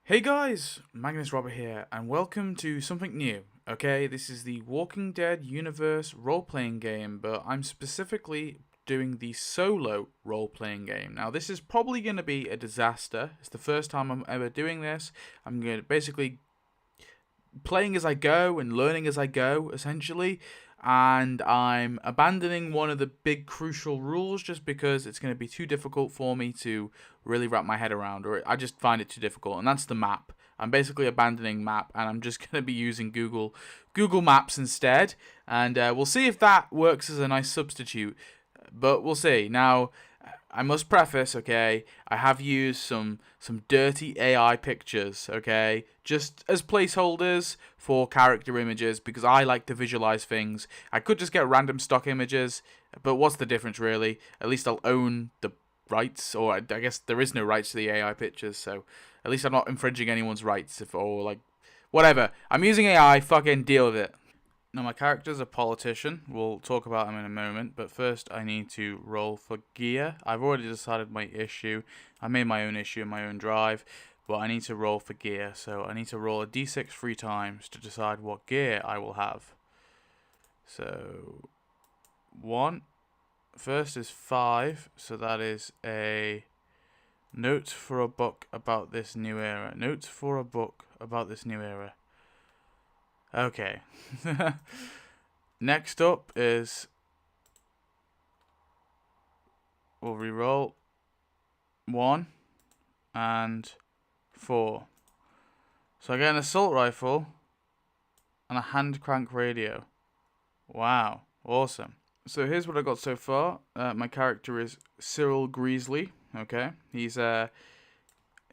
Hey guys, Magnus Robert here, and welcome to something new. Okay, this is the Walking Dead universe role-playing game, but I'm specifically doing the solo role-playing game. Now, this is probably going to be a disaster. It's the first time I'm ever doing this. I'm going to basically playing as I go and learning as I go, essentially. And I'm abandoning one of the big crucial rules just because it's going to be too difficult for me to really wrap my head around, or I just find it too difficult, and that's the map. I'm basically abandoning map, and I'm just going to be using Google Maps instead, and we'll see if that works as a nice substitute, but we'll see. Now, I must preface, okay, I have used some dirty AI pictures, okay, just as placeholders for character images because I like to visualize things. I could just get random stock images, but what's the difference really? At least I'll own the rights, or I guess there is no rights to the AI pictures, so at least I'm not infringing anyone's rights, or like, whatever. I'm using AI, fucking deal with it. Now, my character's a politician. We'll talk about him in a moment, but first I need to roll for gear. I've already decided my issue. I made my own issue in my own drive, but I need to roll for gear. So I need to roll a d6 3 times to decide what gear I will have. So, 1. First is 5, so that is a note for a book about this new era. Notes for a book about this new era. Okay. Next up is we'll re-roll 1 and 4. So I get an assault rifle and a hand crank radio. Wow, awesome. So here's what I got so far. My character is Cyril Greasley. Okay, he's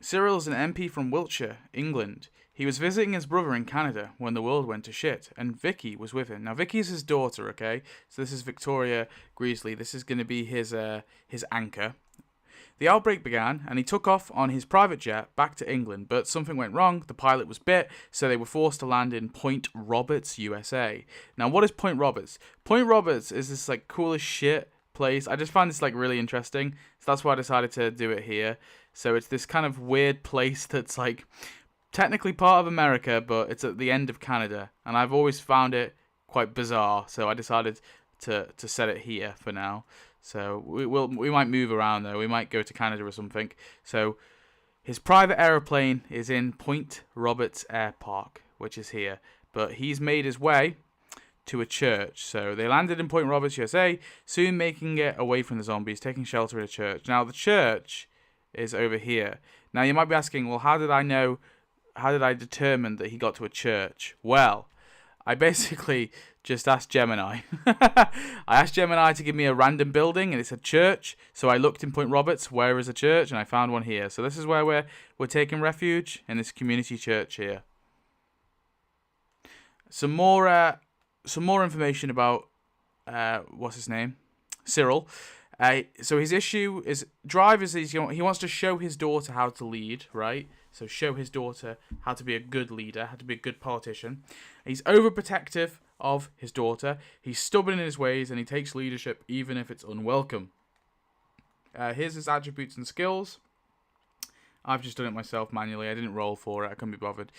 Cyril's an MP from Wiltshire, England. He was visiting his brother in Canada when the world went to shit, and Vicky was with him. Now, Vicky is his daughter, okay? So this is Victoria Greasley. This is going to be his anchor. The outbreak began, and he took off on his private jet back to England, but something went wrong. The pilot was bit, so they were forced to land in Point Roberts, USA. Now, what is Point Roberts? Point Roberts is this, like, cool as shit place. I just find this, like, really interesting, so that's why I decided to do it here. So it's this kind of weird place that's, like, technically part of America, but it's at the end of Canada, and I've always found it quite bizarre, so I decided to set it here for now. So we might move around though. We might go to Canada or something. So his private aeroplane is in Point Roberts Air Park, which is here, but he's made his way to a church. So they landed in Point Roberts, USA, soon making it away from the zombies, taking shelter in a church. Now the church is over here. Now you might be asking, well, how did I determine that he got to a church? Well, I basically just asked Gemini. I asked Gemini to give me a random building, and it said church. So I looked in Point Roberts, where is a church, and I found one here. So this is where we're taking refuge, in this community church here. Some more information about what's his name, Cyril. So his issue is he wants to show his daughter how to lead, right? So show his daughter how to be a good leader, how to be a good politician. He's overprotective of his daughter. He's stubborn in his ways, and he takes leadership even if it's unwelcome. Here's his attributes and skills. I've just done it myself manually. I didn't roll for it. I couldn't be bothered.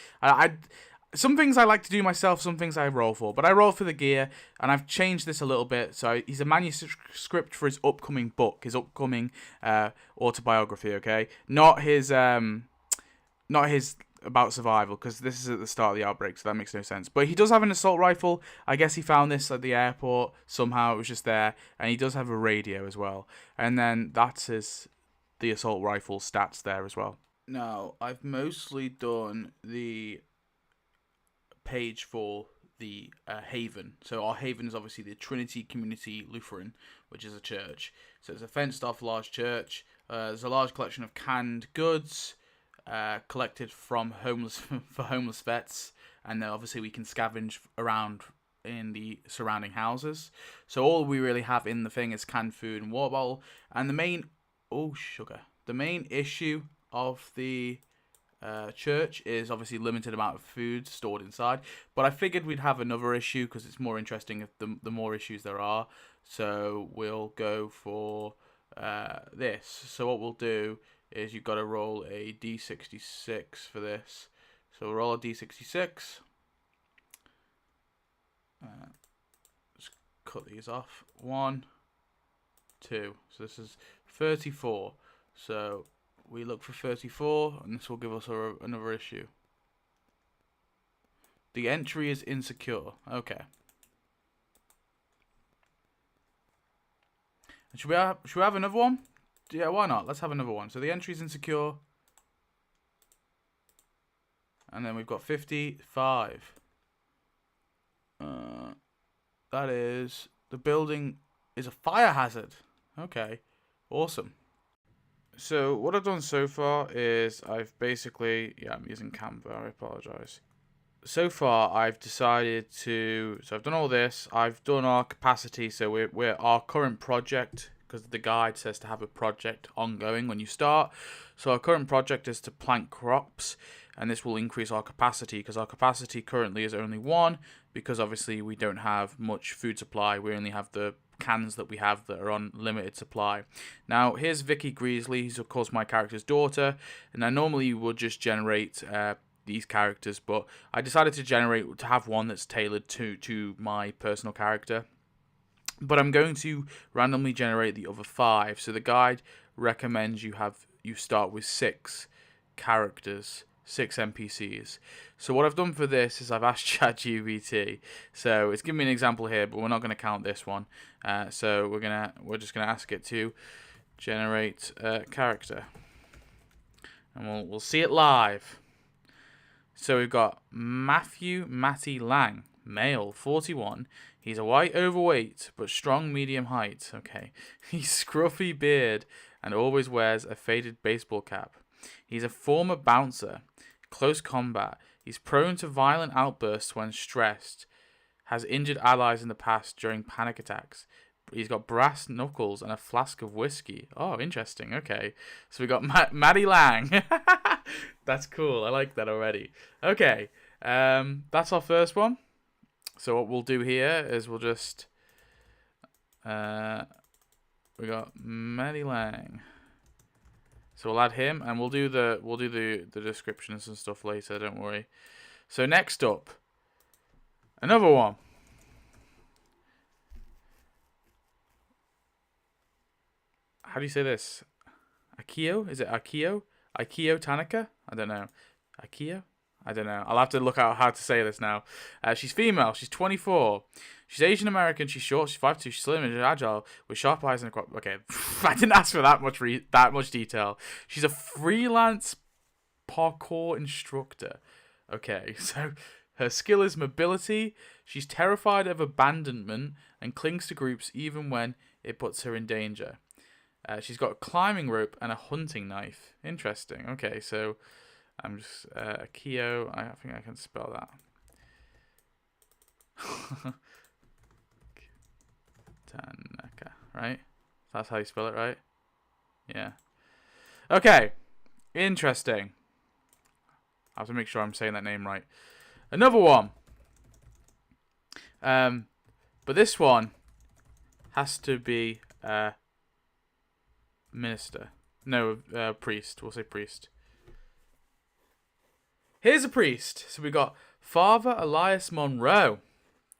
Some things I like to do myself, some things I roll for. But I roll for the gear, and I've changed this a little bit. So he's a manuscript for his upcoming book, his upcoming autobiography, okay? Not his about survival, because this is at the start of the outbreak, so that makes no sense. But he does have an assault rifle. I guess he found this at the airport. Somehow it was just there. And he does have a radio as well. And then that's the assault rifle stats there as well. Now, I've mostly done the page for the Haven. So our Haven is obviously the Trinity Community Lutheran, which is a church. So it's a fenced off large church. There's a large collection of canned goods collected from homeless vets, and then obviously we can scavenge around in the surrounding houses. So all we really have in the thing is canned food and water bottle. And the main issue of the church is obviously limited amount of food stored inside, but I figured we'd have another issue because it's more interesting if the more issues there are. So we'll go for this. So what we'll do is you've got to roll a d66 for this. So we'll roll a d66. Just cut these off. 1, 2. So this is 34. So we look for 34, and this will give us another issue. The entry is insecure. Okay. And should we have another one? Yeah, why not? Let's have another one. So the entry is insecure. And then we've got 55. That is... The building is a fire hazard. Okay. Awesome. So what I've done so far is I've basically... Yeah, I'm using Canva. I apologise. So far, I've decided to... So I've done all this. I've done our capacity. So we're our current project, because the guide says to have a project ongoing when you start. So our current project is to plant crops, and this will increase our capacity, because our capacity currently is only 1, because obviously we don't have much food supply. We only have the cans that we have that are on limited supply. Now, here's Vicky Greasley. He's, of course, my character's daughter, and I normally would just generate... these characters, but I decided to have one that's tailored to my personal character. But I'm going to randomly generate the other 5. So the guide recommends you start with 6 characters, 6 NPCs. So what I've done for this is I've asked ChatGPT. So it's giving me an example here, but we're not going to count this one. So we're just gonna ask it to generate a character, and we'll see it live. So we've got Matty Lang, male, 41. He's a white overweight, but strong medium height. Okay. He's scruffy beard and always wears a faded baseball cap. He's a former bouncer, close combat. He's prone to violent outbursts when stressed. Has injured allies in the past during panic attacks. He's got brass knuckles and a flask of whiskey. Oh, interesting. Okay. So we got Matty Lang. That's cool. I like that already. Okay. That's our first one. So what we'll do here is we'll just... we got Matty Lang. So we'll add him, and we'll do the descriptions and stuff later, don't worry. So next up, another one. How do you say this? Akio? Is it Akio? Akio Tanaka? I don't know. Akio? I don't know. I'll have to look out how to say this now. She's female. She's 24. She's Asian American. She's short. She's 5'2". She's slim and agile with sharp eyes and a crop. Okay, I didn't ask for that much detail. She's a freelance parkour instructor. Okay, so her skill is mobility. She's terrified of abandonment and clings to groups even when it puts her in danger. She's got a climbing rope and a hunting knife. Interesting. Okay, so I'm just Akio. I think I can spell that. Tanaka, right? That's how you spell it, right? Yeah. Okay. Interesting. I have to make sure I'm saying that name right. Another one. But this one has to be minister. No, priest. We'll say priest. Here's a priest. So we got Father Elias Monroe,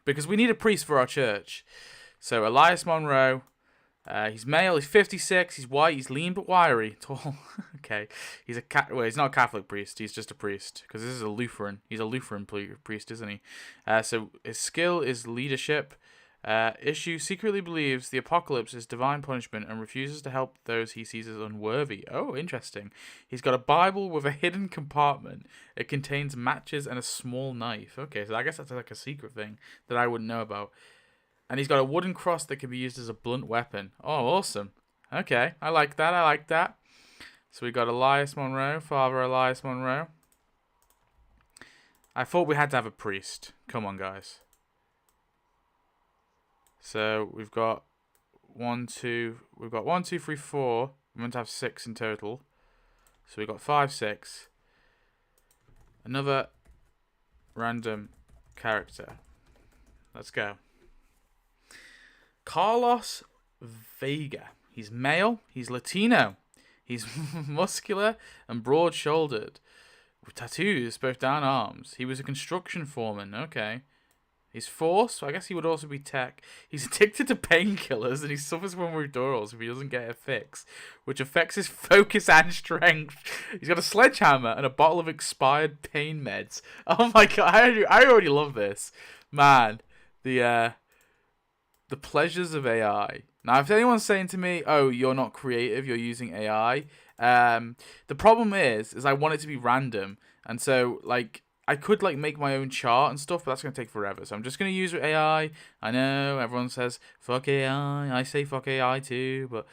because we need a priest for our church. So Elias Monroe, he's male, he's 56, he's white, he's lean but wiry, tall. Okay, he's he's not a Catholic priest, he's just a priest, because this is a Lutheran. He's a Lutheran priest, isn't he? So his skill is leadership. Issue secretly believes the apocalypse is divine punishment and refuses to help those he sees as unworthy. Oh, interesting. He's got a Bible with a hidden compartment. It contains matches and a small knife. Okay, so I guess that's like a secret thing that I wouldn't know about. And he's got a wooden cross that can be used as a blunt weapon. Oh, awesome. Okay, I like that. So we got Elias Monroe, Father Elias Monroe. I thought we had to have a priest. Come on, guys. So we've got 1, 2, 3, 4. We're meant to have 6 in total. So we've got 5, 6. Another random character. Let's go. Carlos Vega. He's male. He's Latino. He's muscular and broad-shouldered, with tattoos both down arms. He was a construction foreman. Okay. He's force, so I guess he would also be tech. He's addicted to painkillers and he suffers from withdrawals if he doesn't get a fix, which affects his focus and strength. He's got a sledgehammer and a bottle of expired pain meds. Oh my god, I already love this. Man, the pleasures of AI. Now, if anyone's saying to me, oh, you're not creative, you're using AI, the problem is I want it to be random. And so, like, I could like make my own chart and stuff, but that's going to take forever. So I'm just going to use AI. I know everyone says fuck AI. I say fuck AI too, but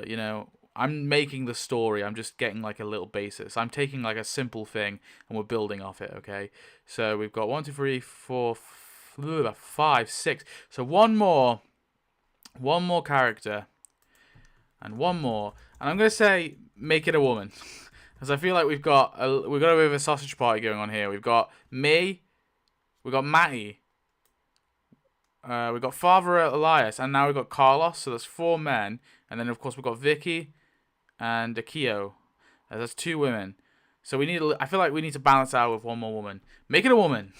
you know, I'm making the story. I'm just getting like a little basis. I'm taking like a simple thing and we're building off it. Okay. So we've got 1, 2, 3, 4, 5, 6. So one more character, and one more, and I'm going to say make it a woman. Because I feel like we've got a bit of a sausage party going on here. We've got me, we've got Matty, we've got Father Elias, and now we've got Carlos. So that's 4 men, and then of course we've got Vicky and Akio. That's 2 women. So we need. I feel like we need to balance out with one more woman. Make it a woman.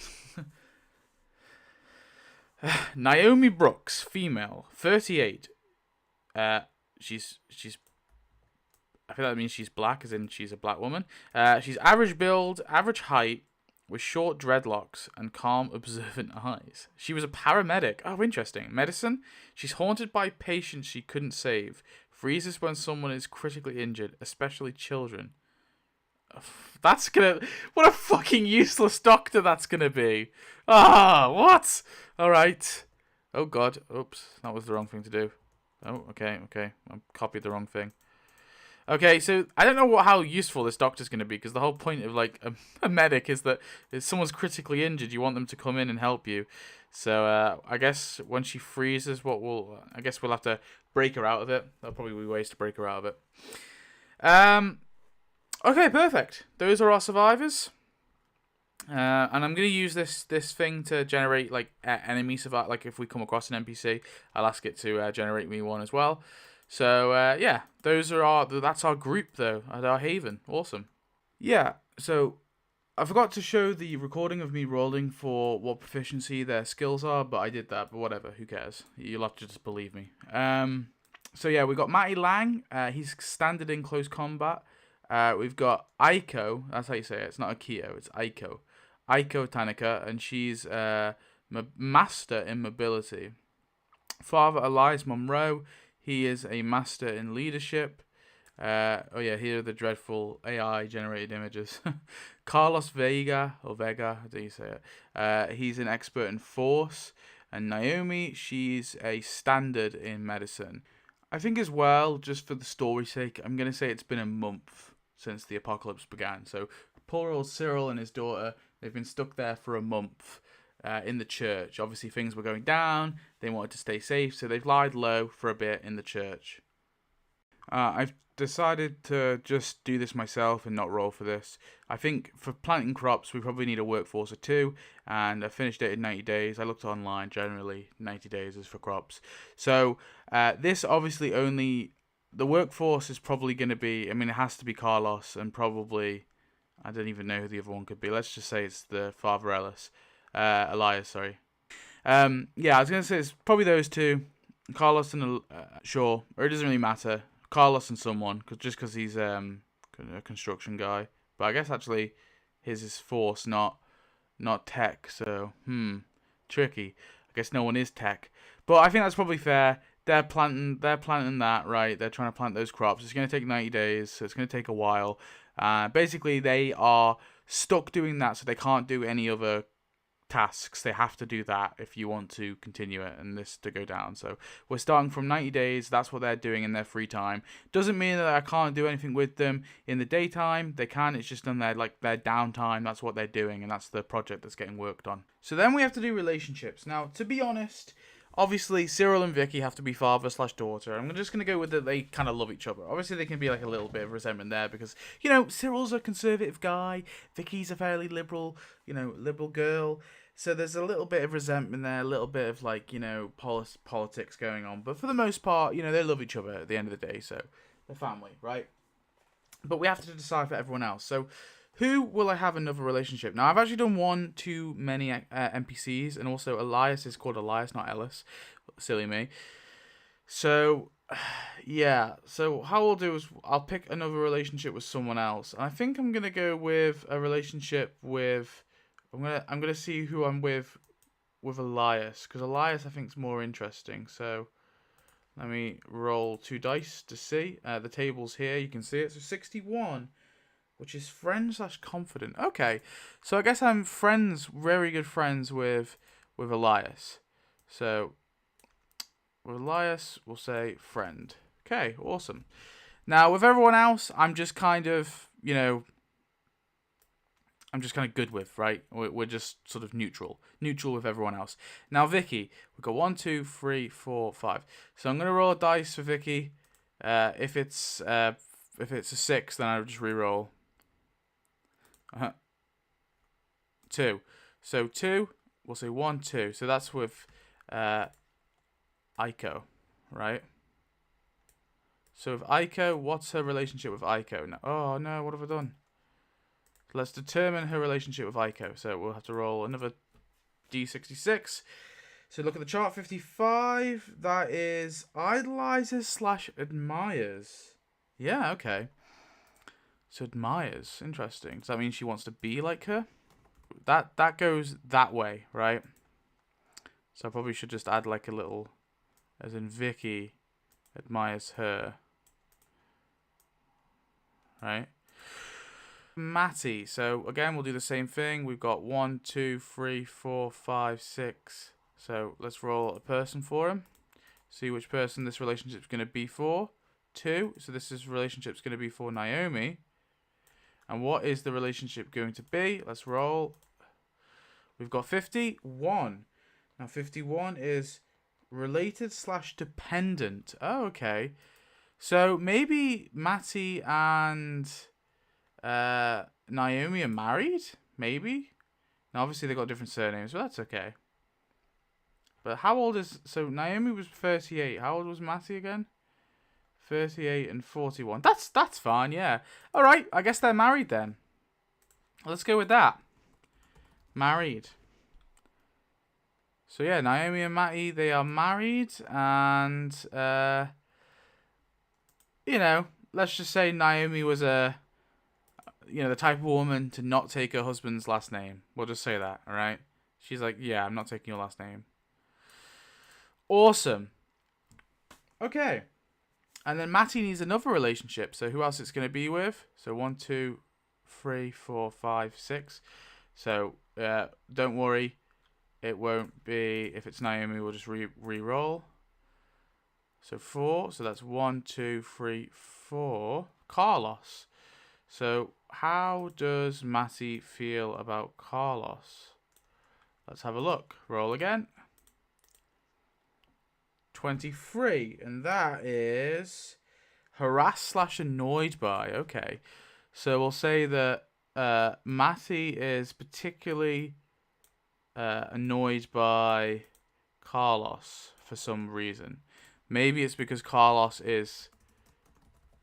Naomi Brooks, female, 38. She's. I feel that means she's black, as in she's a black woman. She's average build, average height, with short dreadlocks and calm, observant eyes. She was a paramedic. Oh, interesting. Medicine? She's haunted by patients she couldn't save. Freezes when someone is critically injured, especially children. That's gonna... What a fucking useless doctor that's gonna be. Ah, what? Alright. Oh, God. Oops. That was the wrong thing to do. Oh, okay. I copied the wrong thing. Okay, so I don't know how useful this doctor's going to be, because the whole point of like a medic is that if someone's critically injured, you want them to come in and help you. So I guess when she freezes, I guess we'll have to break her out of it. There'll probably be ways to break her out of it. Okay, perfect. Those are our survivors. And I'm going to use this thing to generate like enemy survive. Like if we come across an NPC, I'll ask it to generate me one as well. So, yeah, that's our group, though, at our haven. Awesome. Yeah, so I forgot to show the recording of me rolling for what proficiency their skills are, but I did that, but whatever, who cares? You'll have to just believe me. So, yeah, we got Matty Lang. He's standard in close combat. We've got Aiko. That's how you say it. It's not Akio, it's Aiko. Aiko Tanaka, and she's master in mobility. Father Elias Monroe. He is a master in leadership. Here are the dreadful AI-generated images. Carlos Vega, how do you say it? He's an expert in force. And Naomi, she's a standard in medicine. I think as well, just for the story's sake, I'm going to say it's been a month since the apocalypse began. So poor old Cyril and his daughter, they've been stuck there for a month. In the church. Obviously things were going down, they wanted to stay safe, so they've lied low for a bit in the church. I've decided to just do this myself and not roll for this. I think for planting crops we probably need a workforce of 2, and I finished it in 90 days. I looked online, generally 90 days is for crops. So this obviously only, the workforce is probably going to be, it has to be Carlos, and probably, I don't even know who the other one could be. Let's just say it's the Father Elias, sorry. I was going to say it's probably those 2. Carlos and, sure, or it doesn't really matter. Carlos and someone, because he's a construction guy. But I guess actually his is force, not tech, so, tricky. I guess no one is tech. But I think that's probably fair. They're planting that, right? They're trying to plant those crops. It's going to take 90 days, so it's going to take a while. Basically, they are stuck doing that, so they can't do any other tasks. They have to do that if you want to continue it and this to go down. So we're starting from 90 days. That's what they're doing in their free time. Doesn't mean that I can't do anything with them in the daytime. They can. It's just on their downtime. That's what they're doing, and that's the project that's getting worked on. So then we have to do relationships. Now, to be honest, obviously Cyril and Vicky have to be father/daughter. I'm just going to go with that they kind of love each other. Obviously there can be like a little bit of resentment there because, Cyril's a conservative guy, Vicky's a fairly liberal girl. So there's a little bit of resentment there, a little bit of politics going on. But for the most part, they love each other at the end of the day. So they're family, right? But we have to decide for everyone else. So who will I have another relationship? Now, I've actually done one too many NPCs, and also Elias is called Elias, not Ellis. Silly me. So, yeah. So how I'll do is I'll pick another relationship with someone else. And I think I'm gonna go with a relationship with. I'm gonna see who I'm with Elias, because Elias I think is more interesting. So let me roll 2 dice to see. The table's here. You can see it. So 61. Which is friend / confident. Okay, so I guess I'm very good friends with Elias. So with Elias, we'll say friend. Okay, awesome. Now with everyone else, I'm just kind of, I'm just kind of good with, right? We're just sort of neutral with everyone else. Now Vicky, we've got 1, 2, 3, 4, 5. So I'm gonna roll a dice for Vicky. If it's a 6, then I'll just re-roll. 2. So 2, we'll say 1, 2. So that's with Aiko, right? So with Aiko, what's her relationship with Aiko? No, oh no, what have I done? Let's determine her relationship with Aiko. So we'll have to roll another D66. So look at the chart, 55. That is idolizes / admires. Yeah, okay. So admires, interesting. Does that mean she wants to be like her? That goes that way, right? So I probably should just add like a little, as in Vicky admires her, right? Matty. So again, we'll do the same thing. We've got 1, 2, 3, 4, 5, 6. So let's roll a person for him. See which person this relationship's going to be for. 2. So this relationship's going to be for Naomi. And what is the relationship going to be? Let's roll. We've got 51. Now 51 is related / dependent. Oh, okay. So maybe Matty and Naomi are married? Maybe? Now obviously they've got different surnames, but that's okay. But how old is... So Naomi was 38. How old was Matty again? 38 and 41. That's fine, yeah. Alright, I guess they're married then. Let's go with that. Married. So yeah, Naomi and Matty, they are married. And, let's just say Naomi was the type of woman to not take her husband's last name. We'll just say that, alright? She's like, yeah, I'm not taking your last name. Awesome. Okay. And then Matty needs another relationship. So who else it's going to be with? So 1, 2, 3, 4, 5, 6. So don't worry. It won't be... If it's Naomi, we'll just re-roll. So 4. So that's 1, 2, 3, 4. Carlos. So how does Matty feel about Carlos? Let's have a look. Roll again. 23, and that is harassed / annoyed by. Okay, so we'll say that Matty is particularly annoyed by Carlos for some reason. Maybe it's because Carlos is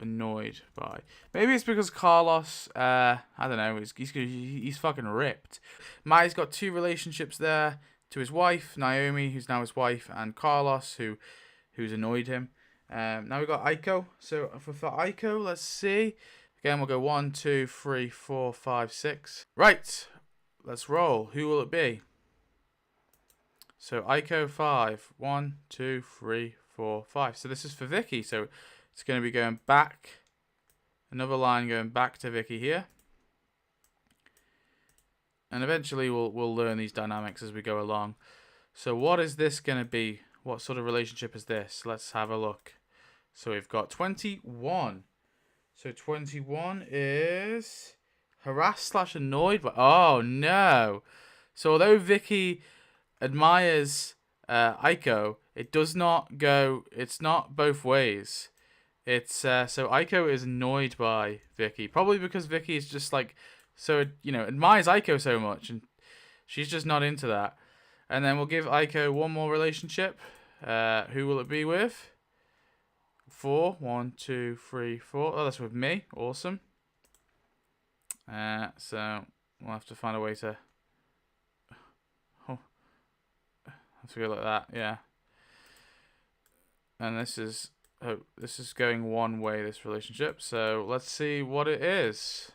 annoyed by. Maybe it's because Carlos, I don't know, he's fucking ripped. Matty's got 2 relationships there. To his wife, Naomi, who's now his wife, and Carlos, who's annoyed him. Now we've got Aiko. So for Aiko, let's see. Again, we'll go 1, 2, 3, 4, 5, 6. Right, let's roll. Who will it be? So Aiko 5. 1, 2, 3, 4, 5. So this is for Vicky. So it's going to be going back. Another line going back to Vicky here. And eventually we'll learn these dynamics as we go along. So what is this going to be? What sort of relationship is this? Let's have a look. So we've got 21. So 21 is harassed / annoyed by... Oh, no. So although Vicky admires Aiko, it does not go... It's not both ways. It's so Aiko is annoyed by Vicky. Probably because Vicky is just like... So, admires Aiko so much, and she's just not into that. And then we'll give Aiko one more relationship. Who will it be with? 4. 1, 2, 3, 4. Oh, that's with me. Awesome. So we'll have to find a way to. Oh, have to go like that. Yeah. And this is going one way, this relationship. So let's see what it is.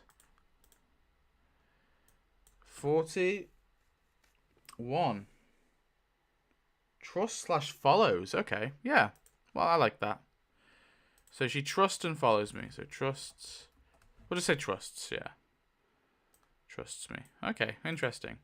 41. Trust / follows. Okay, yeah. Well, I like that. So she trusts and follows me. So trusts. We'll just say trusts, yeah. Trusts me. Okay, interesting.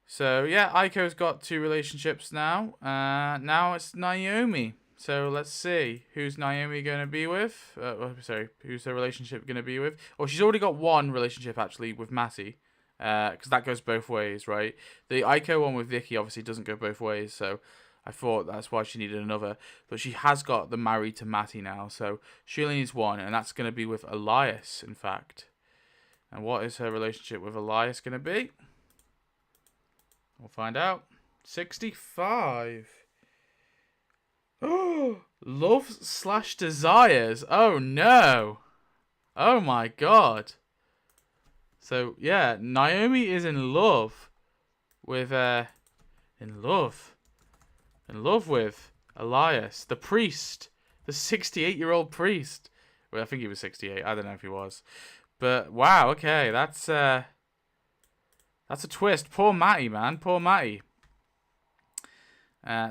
So, yeah, Aiko's got 2 relationships now. Now it's Naomi. So, let's see. Who's Naomi going to be with? Who's her relationship going to be with? Oh, she's already got 1 relationship, actually, with Matty. Because that goes both ways, right? The Aiko one with Vicky obviously doesn't go both ways, so I thought that's why she needed another. But she has got the married to Matty now, so she only needs 1, and that's going to be with Elias, in fact. And what is her relationship with Elias going to be? We'll find out. 65. Oh, love / desires. Oh, no. Oh, my God. So, yeah, Naomi is in love with, in love with Elias, the priest, the 68-year-old priest. Well, I think he was 68. I don't know if he was. But, wow, okay, that's a twist. Poor Matty, man. Poor Matty.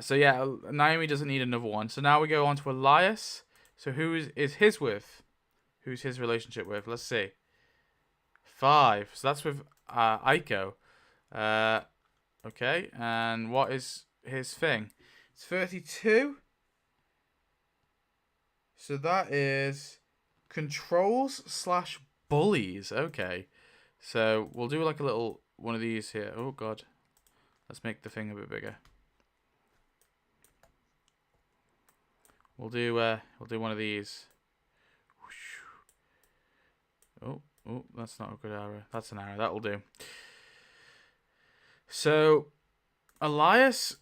So, yeah, Naomi doesn't need another one. So now we go on to Elias. So who is his with? Who's his relationship with? Let's see. 5. So that's with Aiko. Okay, and what is his thing? It's 32. So that is controls / bullies. Okay. So we'll do like a little one of these here. Oh, God. Let's make the thing a bit bigger. We'll do one of these. Oh, that's not a good arrow. That's an arrow. That'll do. So, Elias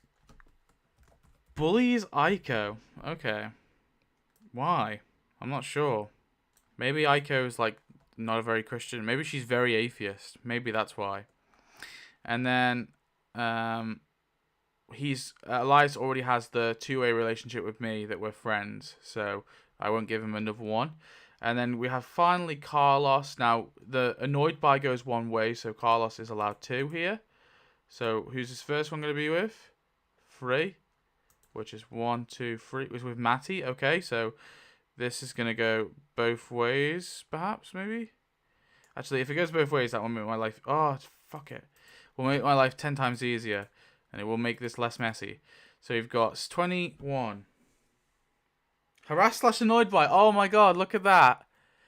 bullies Aiko. Okay. Why? I'm not sure. Maybe Aiko's like not a very Christian. Maybe she's very atheist. Maybe that's why. And then Elias already has the 2-way relationship with me that we're friends, so I won't give him another one. And then we have finally Carlos. Now the annoyed by goes one way, so Carlos is allowed 2 here. So who's his first one going to be with? 3, which is 1, 2, 3. It was with Matty. Okay, so this is going to go both ways, perhaps, maybe. Actually, if it goes both ways, that will make my life. Oh, fuck it. Will make my life 10 times easier. And it will make this less messy. So you've got 21. Harass / annoyed by. Oh my God, look at that.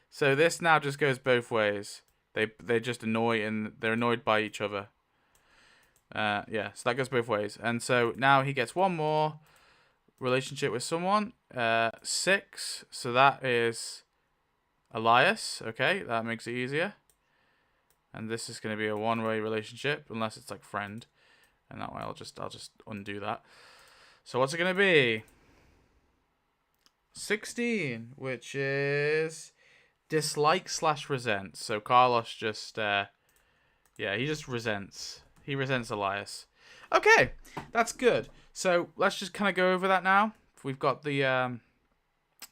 So this now just goes both ways. They just annoy and they're annoyed by each other. Yeah, so that goes both ways. And so now he gets 1 more relationship with someone. 6. So that is Elias. Okay, that makes it easier. And this is going to be a 1-way relationship unless it's like friend. And that way I'll just undo that. So what's it going to be? 16, which is dislike / resent. So Carlos just, he just resents. He resents Elias. Okay, that's good. So let's just kind of go over that now. We've got the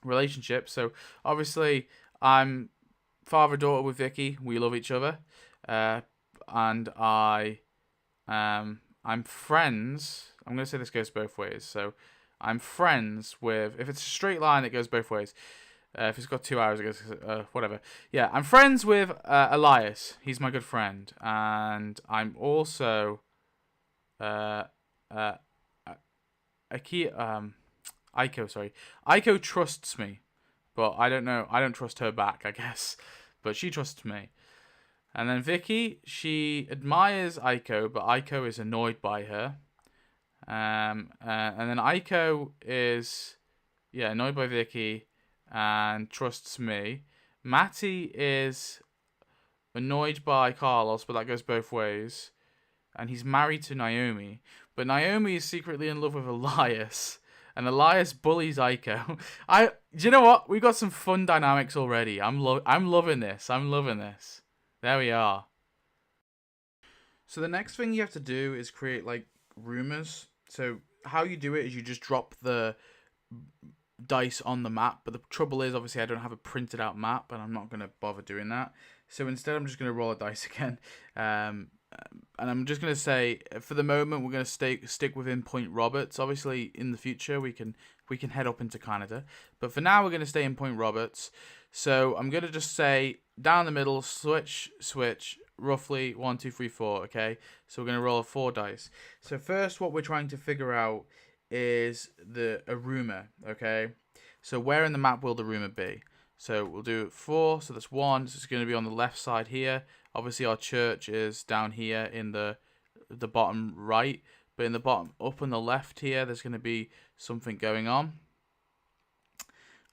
relationship. So obviously I'm father-daughter with Vicky. We love each other. And I'm friends. I'm going to say this goes both ways. So I'm friends with... If it's a straight line, it goes both ways. If it's got 2 hours, it goes... whatever. Yeah, I'm friends with Elias. He's my good friend. And I'm also... Aiko, sorry. Aiko trusts me. But I don't know. I don't trust her back, I guess. But she trusts me. And then Vicky, she admires Aiko, but Aiko is annoyed by her. And then Aiko is, annoyed by Vicky and trusts me. Matty is annoyed by Carlos, but that goes both ways. And he's married to Naomi. But Naomi is secretly in love with Elias. And Elias bullies Aiko. Do you know what? We've got some fun dynamics already. I'm loving this. I'm loving this. There we are. So the next thing you have to do is create like rumors. So how you do it is you just drop the dice on the map, but the trouble is obviously I don't have a printed out map and I'm not going to bother doing that. So instead I'm just going to roll a dice again, and I'm just going to say for the moment we're going to stick within Point Roberts. Obviously in the future we can head up into Canada, but for now we're going to stay in Point Roberts. So I'm going to just say down the middle, switch, roughly 1 2 3 4. Okay, so we're going to roll 4 dice. So first what we're trying to figure out is a rumor, okay? So where in the map will the rumor be? So we'll do 4, so that's 1, so it's going to be on the left side here. Obviously our church is down here in the bottom right, but in the bottom up on the left here, there's going to be something going on.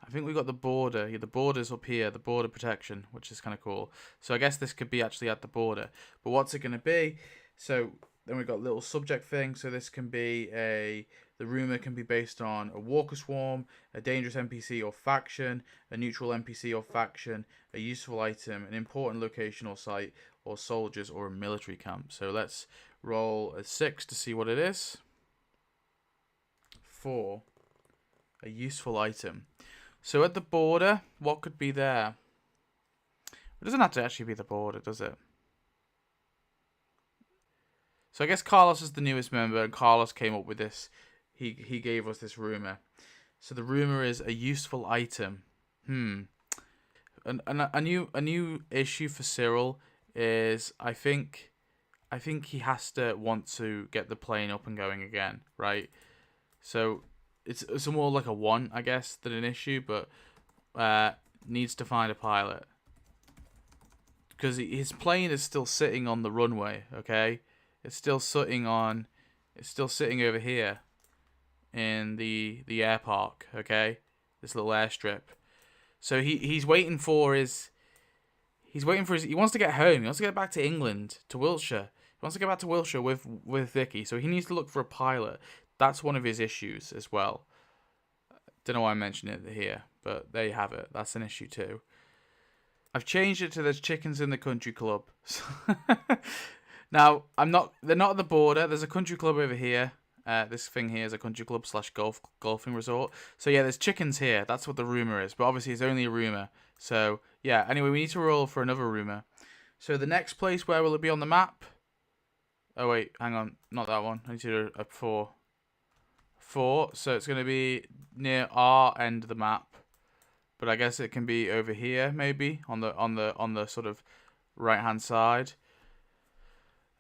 I think we've got the border. Yeah, the border's up here, the border protection, which is kind of cool. So I guess this could be actually at the border. But what's it going to be? So then we've got a little subject thing. So this can be the rumor can be based on a walker swarm, a dangerous NPC or faction, a neutral NPC or faction, a useful item, an important location or site, or soldiers or a military camp. So let's roll a 6 to see what it is. 4. A useful item. So at the border, what could be there? It doesn't have to actually be the border, does it? So I guess Carlos is the newest member, and Carlos came up with this. He gave us this rumor. So the rumor is a useful item. A new issue for Cyril is I think he has to want to get the plane up and going again, right? So it's more like a want, I guess, than an issue, but needs to find a pilot because his plane is still sitting on the runway. Okay, it's still sitting over here in the air park. Okay, this little airstrip. So he's waiting for his. He wants to get home. He wants to get back to England, to Wiltshire. He wants to get back to Wiltshire with Vicky. So he needs to look for a pilot. That's one of his issues as well. Don't know why I mentioned it here, but there you have it. That's an issue too. I've changed it to there's chickens in the country club. Now they're not at the border. There's a country club over here. This thing here is a country club / golfing resort. So yeah, there's chickens here. That's what the rumor is. But obviously it's only a rumor. So yeah, anyway, we need to roll for another rumor. So the next place, where will it be on the map? Oh wait, hang on. Not that one. I need to do a 4. 4, so it's going to be near our end of the map, but I guess it can be over here, maybe on the sort of right hand side.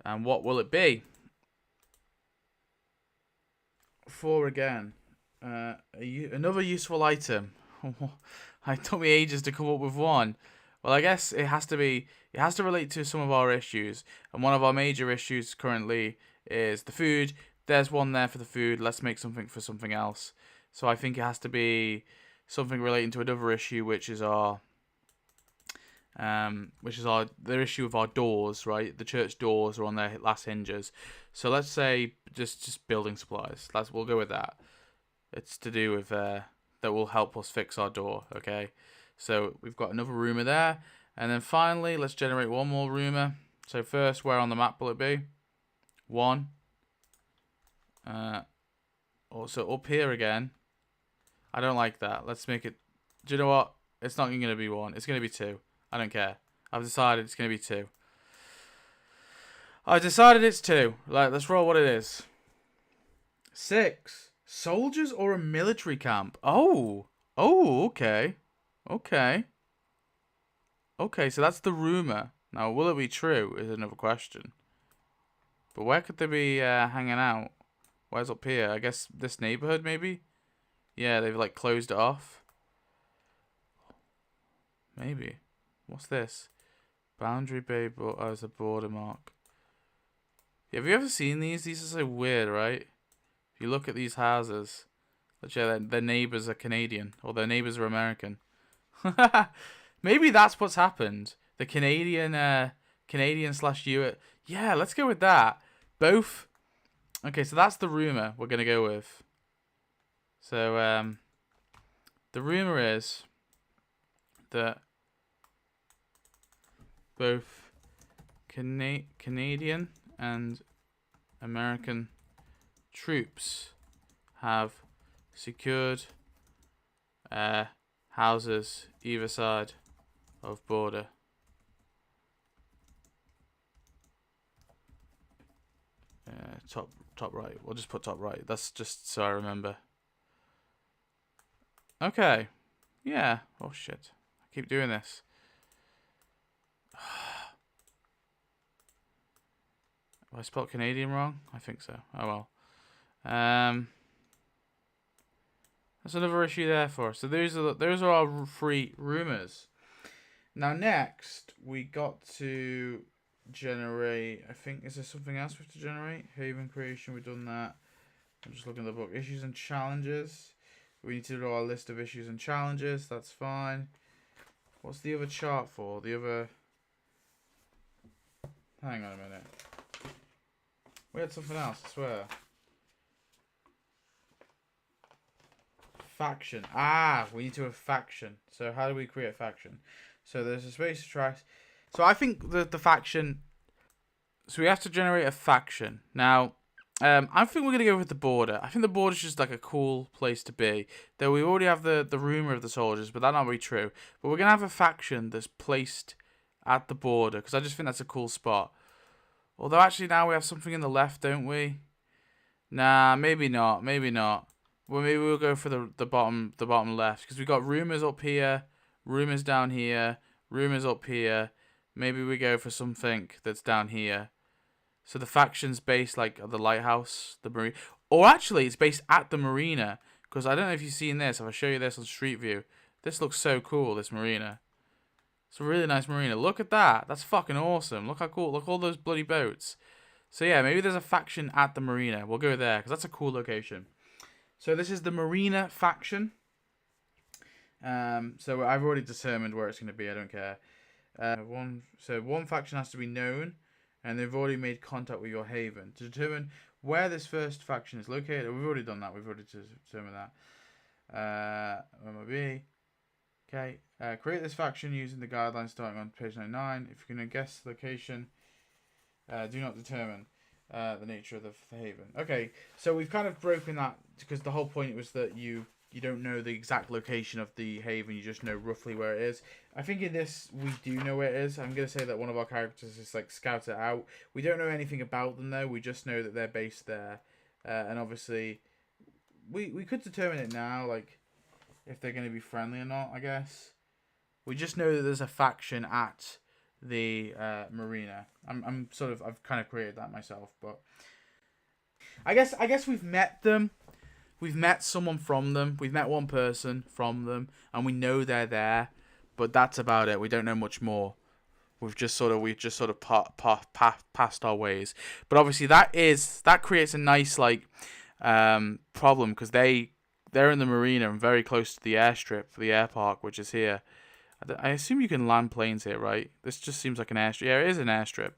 And what will it be? 4 again. Another useful item. It took me ages to come up with one. Well, I guess it has to relate to some of our issues, and one of our major issues currently is the food. There's one there for the food. Let's make something for something else. So I think it has to be something relating to another issue, which is the issue of our doors, right? The church doors are on their last hinges. So let's say just building supplies. We'll go with that. It's to do with that will help us fix our door. Okay. So we've got another rumor there, and then finally let's generate one more rumor. So first, where on the map will it be? 1. Also up here again. I don't like that. Let's make it. Do you know what? It's not going to be 1. It's going to be 2. I don't care. I've decided it's going to be 2. I decided it's 2. Let's roll what it is. 6. Soldiers or a military camp? Oh, okay. Okay, so that's the rumor. Now, will it be true is another question. But where could they be hanging out? Where's up here? I guess this neighborhood, maybe? Yeah, they've like closed it off. Maybe. What's this? Boundary Bay, as a border mark. Yeah, have you ever seen these? These are so weird, right? If you look at these houses, their neighbors are Canadian, or their neighbors are American. Maybe that's what's happened. The Canadian / US. Yeah, let's go with that. Both. Okay, so that's the rumor we're gonna go with. So the rumor is that both Canadian and American troops have secured houses either side of border. Top right. We'll just put top right. That's just so I remember. Okay. Yeah. Oh shit. I keep doing this. Have I spelled Canadian wrong? I think so. Oh well. That's another issue there for us. So those are our 3 rumors. Now next we got to generate. I think is there something else we have to generate? Haven creation. We've done that. I'm just looking at the book. Issues and challenges. We need to do our list of issues and challenges. That's fine. What's the other chart for? The other. Hang on a minute. We had something else, I swear. Faction. Ah, we need to have faction. So how do we create a faction? So there's a space to track. So I think the faction. So we have to generate a faction. Now, I think we're going to go with the border. I think the border is just like a cool place to be. Though we already have the rumor of the soldiers, but that's not really true. But we're going to have a faction that's placed at the border, because I just think that's a cool spot. Although actually now we have something in the left, don't we? Nah, maybe not. Maybe not. Well, maybe we'll go for the bottom left, because we've got rumors up here, rumors down here, rumors up here. Maybe we go for something that's down here. So the faction's based like at the lighthouse, the marina, or actually it's based at the marina. Because I don't know if you've seen this. If I show you this on Street View, this looks so cool. This marina, it's a really nice marina. Look at that. That's fucking awesome. Look how cool. Look at all those bloody boats. So yeah, maybe there's a faction at the marina. We'll go there because that's a cool location. So this is the marina faction. So I've already determined where it's going to be. I don't care. One faction has to be known, and they've already made contact with your haven to determine where this first faction is located. We've already done that. We've already determined that. Where might be? Okay. Create this faction using the guidelines starting on page 99. If you're going to guess the location, do not determine the nature of the haven. Okay, so we've kind of broken that because the whole point was that you don't know the exact location of the haven, you just know roughly where it is. I think in this we do know where it is. I'm going to say that one of our characters is like scout it out. We don't know anything about them though, we just know that they're based there. And obviously we could determine it now, like if they're going to be friendly or not, I guess. We just know that there's a faction at the marina. I've kind of created that myself, but I guess we've met them. We've met someone from them. We've met one person from them, and we know they're there, but that's about it. We don't know much more. We've just sort of passed our ways. But obviously that creates a nice problem because they're in the marina and very close to the airstrip, the air park, which is here. I assume you can land planes here, right? This just seems like an airstrip. Yeah, it is an airstrip.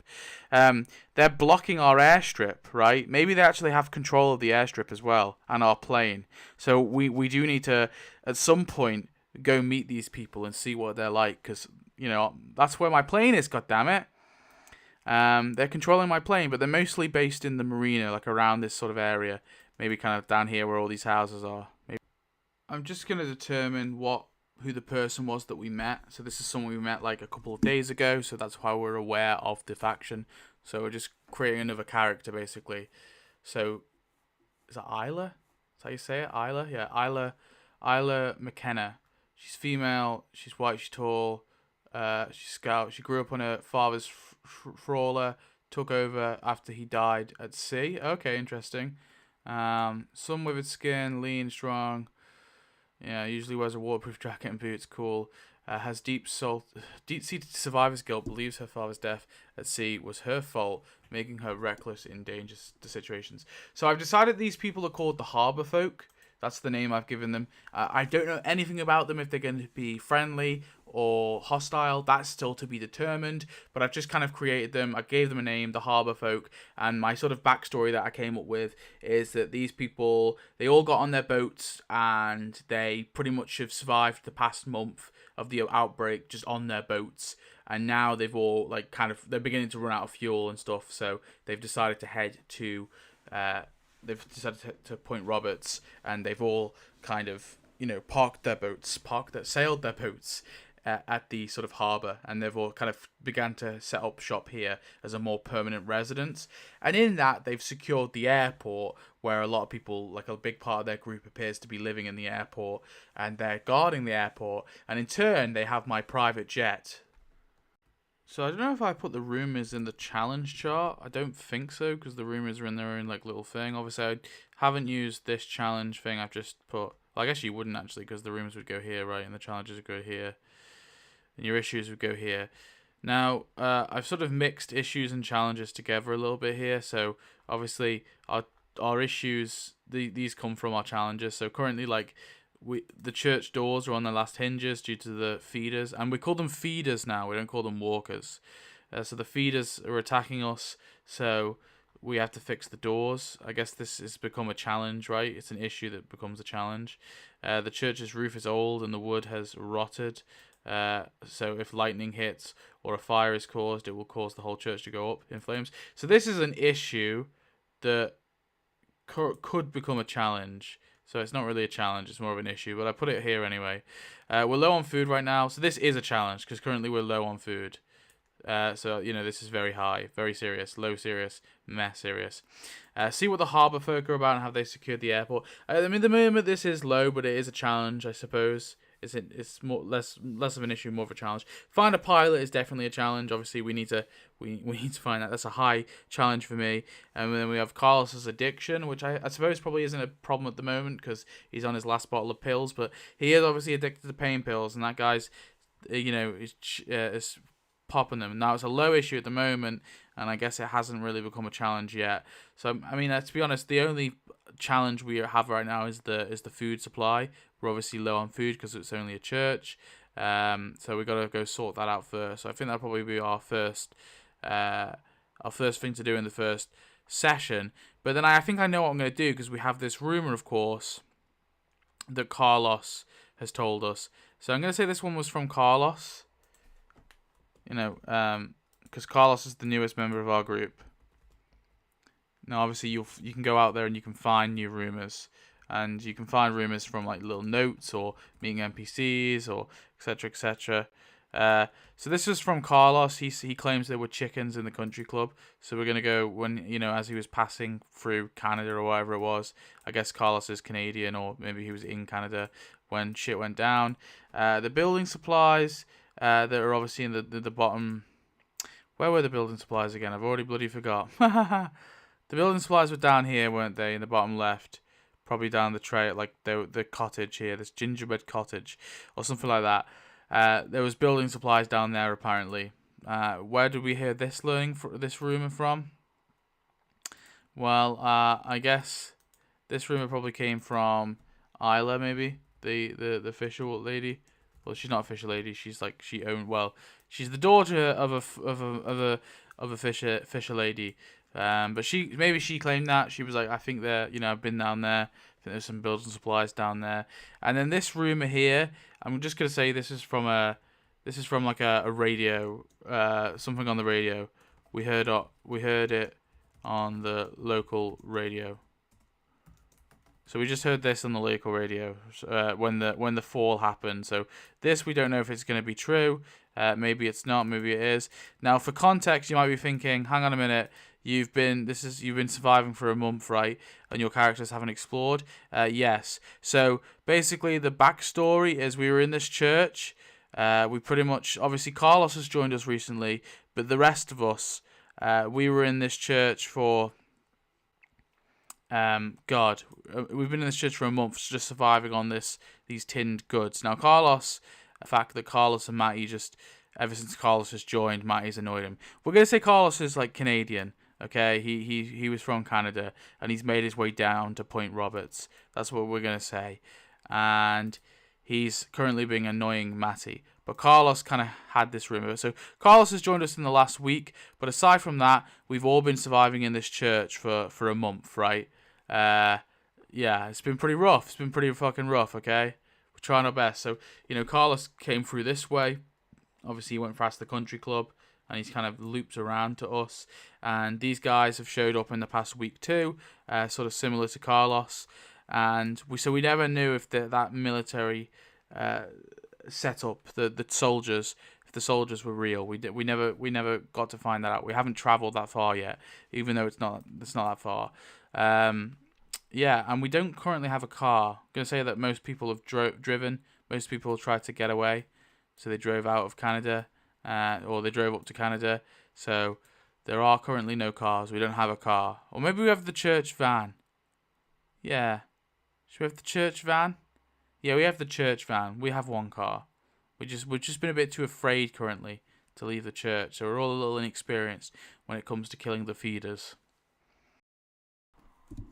They're blocking our airstrip, right? Maybe they actually have control of the airstrip as well and our plane. So we do need to, at some point, go meet these people and see what they're like. Because, that's where my plane is, goddammit. They're controlling my plane, but they're mostly based in the marina, like around this sort of area. Maybe kind of down here where all these houses are. Maybe. I'm just going to determine who the person was that we met. So this is someone we met like a couple of days ago, so that's why we're aware of the faction. So we're just creating another character basically. So is that Isla? Is that how you say it? Isla? Yeah, Isla McKenna. She's female, she's white, she's tall, she's scout. She grew up on her father's trawler, took over after he died at sea. Okay, interesting. Sun withered skin, lean, strong. Yeah, usually wears a waterproof jacket and boots. Cool. Has deep-seated survivor's guilt. Believes her father's death at sea was her fault, making her reckless in dangerous situations. So I've decided these people are called the Harbour Folk. That's the name I've given them. I don't know anything about them, if they're going to be friendly or hostile. That's still to be determined. But I've just kind of created them. I gave them a name, the Harbour Folk. And my sort of backstory that I came up with is that these people, they all got on their boats and they pretty much have survived the past month of the outbreak just on their boats. and now they've all like they're beginning to run out of fuel and stuff. So they've decided to head to Point Roberts, and they've all kind of sailed their boats at the sort of harbour, and they've all kind of began to set up shop here as a more permanent residence. And in that, they've secured the airport, where a lot of people, like a big part of their group, appears to be living in the airport, and they're guarding the airport. And in turn, they have my private jet. So I don't know if I put the rumours in the challenge chart. I don't think so, because the rumours are in their own like little thing. Obviously, I haven't used this challenge thing. I've just put... Well, I guess you wouldn't actually, because the rumours would go here, right? And the challenges would go here. And your issues would go here. Now, I've sort of mixed issues and challenges together a little bit here. So, obviously, our issues, these come from our challenges. So, currently, like, the church doors are on their last hinges due to the feeders. And we call them feeders now. We don't call them walkers. So, the feeders are attacking us. So, we have to fix the doors. I guess this has become a challenge, right? It's an issue that becomes a challenge. The church's roof is old and the wood has rotted. So if lightning hits or a fire is caused, it will cause the whole church to go up in flames. So this is an issue that could become a challenge. So it's not really a challenge, it's more of an issue, but I put it here anyway. We're low on food right now, so this is a challenge, because currently we're low on food. So, this is very high, very serious, low serious, mess serious. See what the harbour folk are about and have they secured the airport. I mean, the moment this is low, but it is a challenge, I suppose. It's more less of an issue, more of a challenge. Find a pilot is definitely a challenge. Obviously, we need to find that. That's a high challenge for me. And then we have Carlos's addiction, which I suppose probably isn't a problem at the moment because he's on his last bottle of pills. But he is obviously addicted to pain pills, and that guy's, is popping them. Now it's a low issue at the moment, and I guess it hasn't really become a challenge yet. So I mean, to be honest, the only challenge we have right now is the food supply. We're obviously low on food because it's only a church, so we got to go sort that out first. So I think that'll probably be our first thing to do in the first session. But then I think I know what I'm going to do, because we have this rumor, of course, that Carlos has told us. So I'm going to say this one was from Carlos. Because Carlos is the newest member of our group. Now, obviously, you can go out there and you can find new rumors, and you can find rumors from like little notes or meeting NPCs or etc. etc. So this is from Carlos. He claims there were chickens in the country club. So we're gonna go when as he was passing through Canada or whatever it was. I guess Carlos is Canadian, or maybe he was in Canada when shit went down. The building supplies that are obviously in the bottom. Where were the building supplies again? I've already bloody forgot. The building supplies were down here, weren't they? In the bottom left. Probably down the tray at like the cottage here. This gingerbread cottage. Or something like that. There was building supplies down there apparently. Where did we hear this this rumour from? Well, I guess this rumour probably came from Isla, maybe. The official lady. Well, she's not a fisher lady. She's like she's the daughter of a fisher lady. But maybe she claimed that. She was like, I think I've been down there. I think there's some building supplies down there. And then this rumor here, I'm just gonna say this is from like a radio, something on the radio. We heard it on the local radio. So we just heard this on the local radio when the fall happened. So this, we don't know if it's going to be true. Maybe it's not. Maybe it is. Now, for context, you might be thinking, "Hang on a minute. You've been surviving for a month, right? And your characters haven't explored." Yes. So basically, the backstory is we were in this church. We pretty much, obviously, Carlos has joined us recently, but the rest of us, we were in this church for. We've been in this church for a month, just surviving on these tinned goods. Now, Carlos, the fact that Carlos and Matty ever since Carlos has joined, Matty's annoyed him. We're gonna say Carlos is like Canadian, okay? He was from Canada and he's made his way down to Point Roberts. That's what we're gonna say, and he's currently being annoying Matty. But Carlos kind of had this rumor. So Carlos has joined us in the last week. But aside from that, we've all been surviving in this church for a month, right? Yeah, it's been pretty rough. It's been pretty fucking rough, okay? We're trying our best. So, Carlos came through this way. Obviously, he went past the country club, and he's kind of looped around to us. And these guys have showed up in the past week too, sort of similar to Carlos. And we never knew if that military setup, the soldiers, if the soldiers were real. We never got to find that out. We haven't travelled that far yet, even though it's not that far. Yeah, and we don't currently have a car. I'm gonna say that most people have driven. Most people tried to get away, so they drove out of Canada, or they drove up to Canada. So there are currently no cars. We don't have a car, or maybe we have the church van. Yeah, should we have the church van? Yeah, we have the church van. We have one car. We've just been a bit too afraid currently to leave the church, so we're all a little inexperienced when it comes to killing the feeders.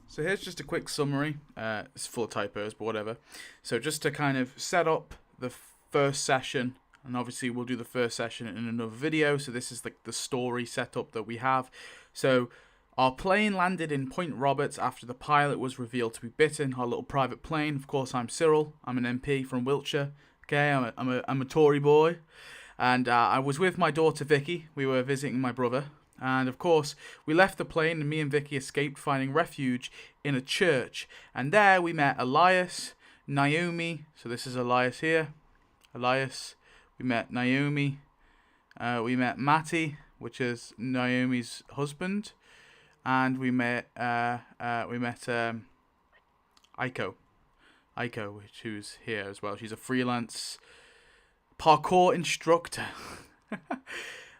So here's just a quick summary. It's full of typos, but whatever. So just to kind of set up the first session, and obviously we'll do the first session in another video. So this is the story setup that we have. So our plane landed in Point Roberts after the pilot was revealed to be bitten. Our little private plane. Of course, I'm Cyril. I'm an MP from Wiltshire. Okay, I'm a Tory boy, and I was with my daughter Vicky. We were visiting my brother. And of course, we left the plane and me and Vicky escaped, finding refuge in a church. And there we met Elias, Naomi. So this is Elias here. Elias. We met Naomi. We met Matty, which is Naomi's husband. And we met Aiko. Aiko, who's here as well. She's a freelance parkour instructor.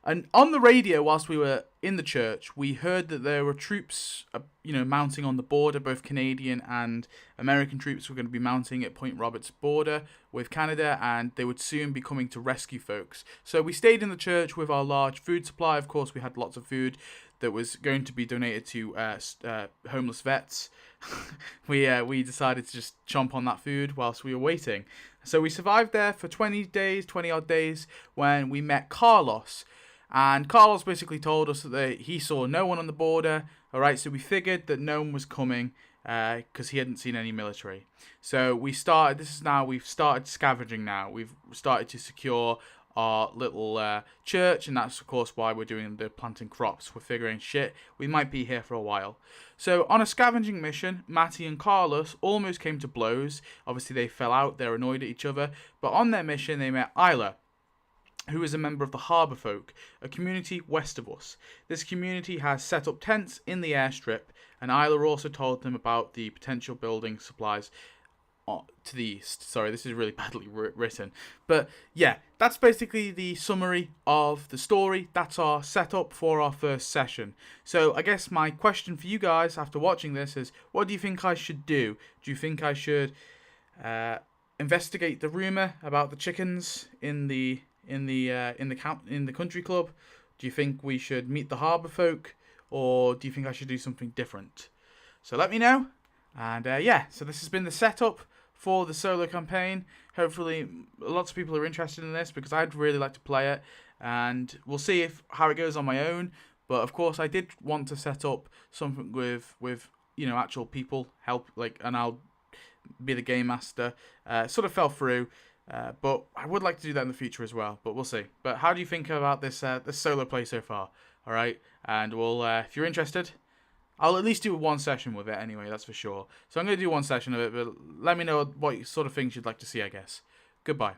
And on the radio, whilst we were in the church, we heard that there were troops, mounting on the border. Both Canadian and American troops were going to be mounting at Point Roberts border with Canada, and they would soon be coming to rescue folks. So we stayed in the church with our large food supply. Of course, we had lots of food that was going to be donated to homeless vets. We decided to just chomp on that food whilst we were waiting. So we survived there for 20 odd days, when we met Carlos. And Carlos basically told us that he saw no one on the border. Alright, so we figured that no one was coming because he hadn't seen any military. So we've started scavenging now. We've started to secure our little church, and that's of course why we're doing the planting crops. We're figuring, shit, we might be here for a while. So on a scavenging mission, Matty and Carlos almost came to blows. Obviously they fell out, they're annoyed at each other, but on their mission they met Isla, who is a member of the Harbour Folk, a community west of us. This community has set up tents in the airstrip, and Isla also told them about the potential building supplies to the east. Sorry, this is really badly written. But yeah, that's basically the summary of the story. That's our setup for our first session. So I guess my question for you guys after watching this is, what do you think I should do? Do you think I should investigate the rumour about the chickens in the country club? Do you think we should meet the harbour folk, or do you think I should do something different? So let me know. And yeah, so this has been the setup for the solo campaign. Hopefully lots of people are interested in this, because I'd really like to play it, and we'll see how it goes on my own. But of course I did want to set up something with actual people help, and I'll be the game master. Sort of fell through. But I would like to do that in the future as well, but we'll see. But how do you think about this solo play so far? Alright, and we'll, if you're interested, I'll at least do one session with it anyway, that's for sure. So I'm going to do one session of it, but let me know what sort of things you'd like to see, I guess. Goodbye.